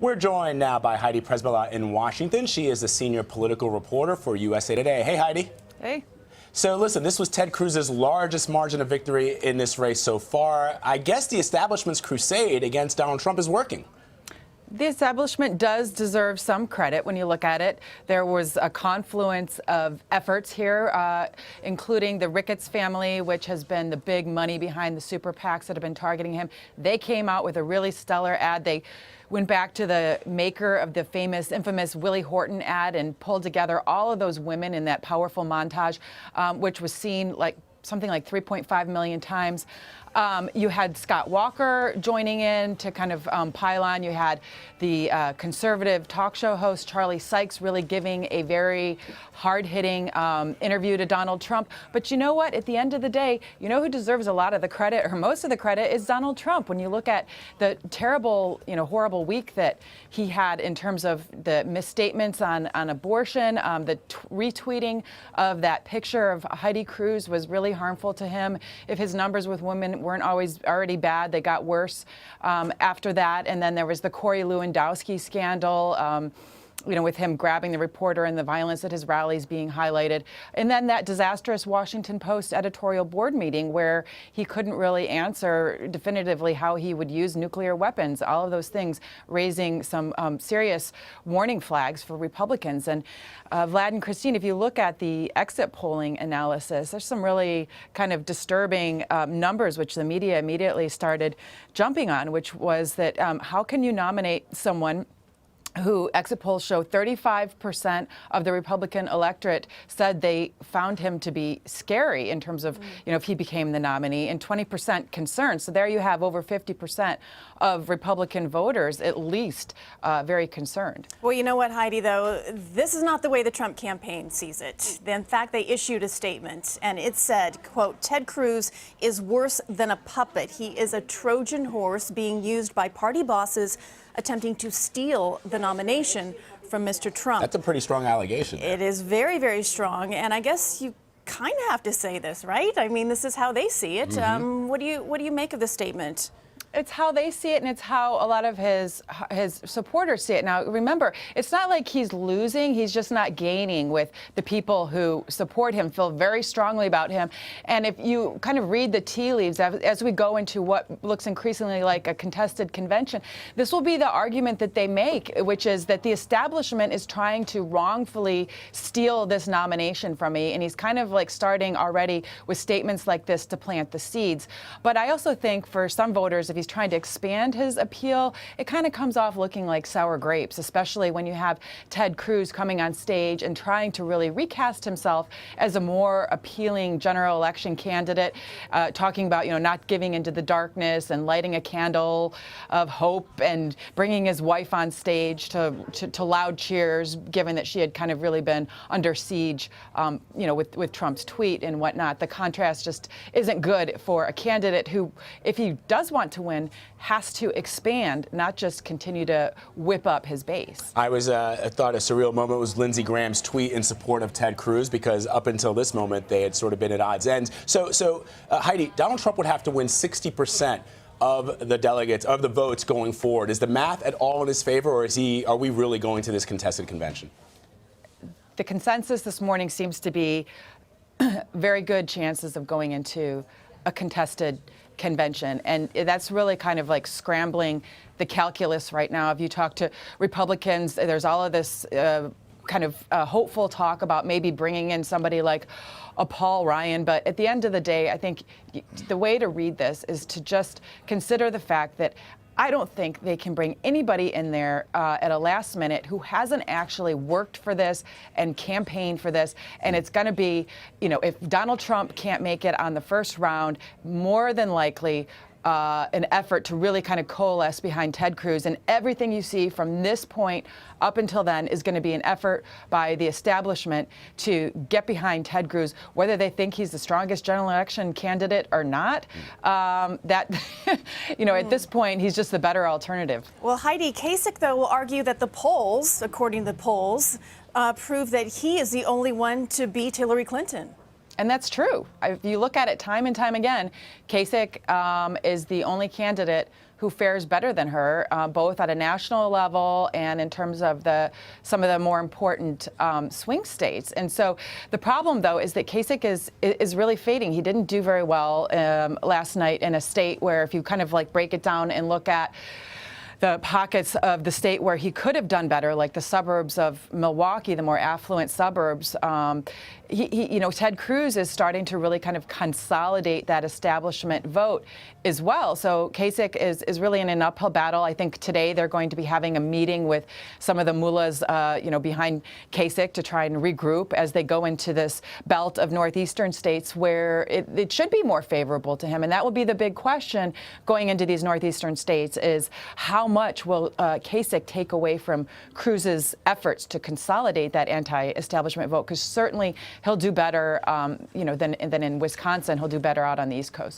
We're joined now by Heidi Przybyla in Washington. She is the senior political reporter for USA Today. Hey, Heidi. Hey. So listen, this was Ted Cruz's largest margin of victory in this race so far. I guess the establishment's crusade against Donald Trump is working. The establishment does deserve some credit when you look at it. There was a confluence of efforts here, including the Ricketts family, which has been the big money behind the super PACs that have been targeting him. They came out with a really stellar ad. They went back to the maker of the infamous Willie Horton ad and pulled together all of those women in that powerful montage, which was seen something like 3.5 million times. You had Scott Walker joining in to kind of pile on. You had the conservative talk show host Charlie Sykes really giving a very hard-hitting interview to Donald Trump. But you know what? At the end of the day, you know who deserves a lot of the credit, or most of the credit, is Donald Trump. When you look at the terrible, horrible week that he had in terms of the misstatements on abortion, the retweeting of that picture of Heidi Cruz was really harmful to him. If his numbers with women weren't always already bad, they got worse after that. And then there was the Corey Lewandowski scandal, with him grabbing the reporter and the violence at his rallies being highlighted. And then that disastrous Washington Post editorial board meeting where he couldn't really answer definitively how he would use nuclear weapons, all of those things raising some serious warning flags for Republicans. And Vlad and Christine, if you look at the exit polling analysis, there's some really kind of disturbing numbers which the media immediately started jumping on, which was that how can you nominate someone who exit polls show 35% of the Republican electorate said they found him to be scary in terms of, if he became the nominee, and 20% concerned. So there you have over 50% of Republican voters, at least, very concerned. Well, you know what, Heidi, though? This is not the way the Trump campaign sees it. In fact, they issued a statement, and it said, quote, Ted Cruz is worse than a puppet. He is a Trojan horse being used by party bosses attempting to steal the nomination from Mr. Trump. That's a pretty strong allegation. It is very, very strong. And I guess you kind of have to say this, right? I mean, this is how they see it. What do you make of this statement? It's how they see it, and it's how a lot of his supporters see it. Now, remember, it's not like he's losing. He's just not gaining with the people who support him, feel very strongly about him. And if you kind of read the tea leaves as we go into what looks increasingly like a contested convention, this will be the argument that they make, which is that the establishment is trying to wrongfully steal this nomination from me. And he's kind of like starting already with statements like this to plant the seeds. But I also think for some voters, if he's trying to expand his appeal, it kind of comes off looking like sour grapes, especially when you have Ted Cruz coming on stage and trying to really recast himself as a more appealing general election candidate, talking about, not giving into the darkness and lighting a candle of hope and bringing his wife on stage to loud cheers, given that she had kind of really been under siege, with Trump's tweet and whatnot. The contrast just isn't good for a candidate who, if he does want to win, has to expand, not just continue to whip up his base. I thought a surreal moment was Lindsey Graham's tweet in support of Ted Cruz, because up until this moment they had sort of been at odds ends. So Heidi, Donald Trump would have to win 60% of the delegates, of the votes going forward. Is the math at all in his favor, or are we really going to this contested convention? The consensus this morning seems to be very good chances of going into a contested convention. And that's really kind of like scrambling the calculus right now. If you talk to Republicans, there's all of this kind of hopeful talk about maybe bringing in somebody like a Paul Ryan. But at the end of the day, I think the way to read this is to just consider the fact that I don't think they can bring anybody in there at a last minute who hasn't actually worked for this and campaigned for this. And it's going to be, if Donald Trump can't make it on the first round, more than likely an effort to really kind of coalesce behind Ted Cruz. And everything you see from this point up until then is going to be an effort by the establishment to get behind Ted Cruz, whether they think he's the strongest general election candidate or not. At this point, he's just the better alternative. Well, Heidi, Kasich, though, will argue that the polls, according to the polls, prove that he is the only one to beat Hillary Clinton. And that's true. If you look at it time and time again, Kasich is the only candidate who fares better than her, both at a national level and in terms of some of the more important swing states. And so the problem, though, is that Kasich is really fading. He didn't do very well last night in a state where, if you kind of like break it down and look at the pockets of the state where he could have done better, like the suburbs of Milwaukee, the more affluent suburbs, Ted Cruz is starting to really kind of consolidate that establishment vote as well. So Kasich is really in an uphill battle. I think today they're going to be having a meeting with some of the mullahs, behind Kasich to try and regroup as they go into this belt of northeastern states where it should be more favorable to him. And that will be the big question going into these northeastern states, is how much will Kasich take away from Cruz's efforts to consolidate that anti-establishment vote? Because certainly he'll do better, than in Wisconsin. He'll do better out on the East Coast.